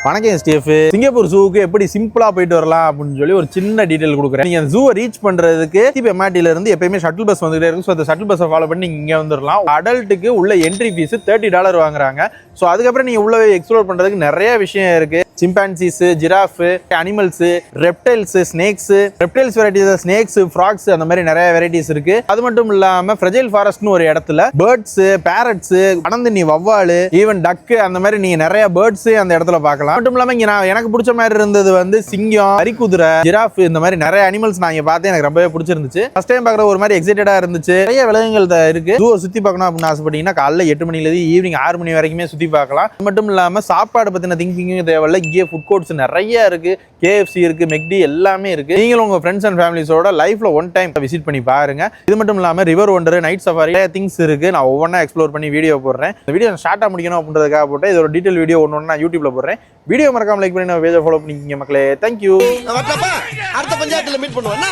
வணக்கம் ஸ்டீஃப். சிங்கப்பூர் ஜூவுக்கு எப்படி சிம்பிளா போயிட்டு வரலாம் அப்படின்னு சொல்லி ஒரு சின்ன டீடைல் கொடுக்குறேன். நீங்க ஜூவை ரீச் பண்றதுக்கு எம்ஆர்டில இருந்து எப்பயுமே ஷட்டில் பஸ் வந்துட்டே இருக்கும். ஸோ அந்த ஷட்டில் பஸ்ஸை ஃபாலோ பண்ணி நீங்க இங்க வந்துடலாம். அடல்ட்டுக்கு உள்ள என்ட்ரி ஃபீஸ் $30 வாங்குறாங்க. ஸோ அதுக்கப்புறம் நீங்க உள்ள எக்ஸ்ப்ளோர் பண்றதுக்கு நிறைய விஷயம் இருக்கு. Chimpanzees, giraffe, animals, reptiles, snakes, reptiles varieties, snakes, frogs, அந்த மாதிரி நிறைய வெரைட்டிஸ் இருக்கு. அது மட்டும் இல்லாம ஃப்ரெஜைல் ஃபாரஸ்ட்னு ஒரு இடத்துல பேர்ட்ஸ், பேரட்ஸ், அனந்தண்ணி வவ்வாலு, ஈவன் டக்கு, அந்த மாதிரி நீங்க நிறைய பேர்ட்ஸ் அந்த இடத்துல பார்க்கலாம். மட்டும் இல்லாம இங்க எனக்கு பிடிச்ச மாதிரி இருந்தது வந்து சிங்கம், அரிக்குதிரை, ஜிராஃப், இந்த மாதிரி நிறைய அனிமல்ஸ் நான் இங்க பார்த்தேன். எனக்கு ரொம்பவே பிடிச்சிருந்துச்சு. ஃபர்ஸ்ட் டைம் பார்க்குற ஒரு மாதிரி எக்ஸைட்டடா இருந்துச்சு. நிறைய விலங்குகள் இருக்கு. ஜூவை சுத்தி பார்க்கணும் அப்படின்னு ஆசைப்பட்டீங்கன்னா காலைல 8 மணில இருந்து ஈவினிங் 6 மணி வரைக்குமே சுத்தி பார்க்கலாம். அது மட்டும் இல்லாம சாப்பாடு பத்தின திங்கிங் தேவையில்ல. இங்கே ஃபுட் கோர்ட்ஸ் நிறைய இருக்கு. KFC இருக்கு, மெக்டி எல்லாமே இருக்கு. நீங்களும் உங்க ஃப்ரெண்ட்ஸ் அண்ட் ஃபேமிலிஸோட லைஃப்ல ஒன் டைம் விசிட் பண்ணி பாருங்க. இது மட்டும் இல்லாம river wonder, night safari, things இருக்கு. நான் ஒவ்வொன்றா எக்ஸ்ப்ளோர் பண்ணி வீடியோ போடுறேன். இந்த வீடியோ ஷார்ட்டா முடிக்கணும் அப்படின்றதுக்காக போட்டேன். இதோட டீடைல் வீடியோ ஒன்று நான் யூடியூப்ல போடுறேன். வீடியோ மறக்காம லைக் பண்ணி பேஜை ஃபாலோ பண்ணிக்கங்க மக்களே. தேங்க்யூ. அடுத்த பஞ்சாயத்துல மீட் பண்ணுவோம்.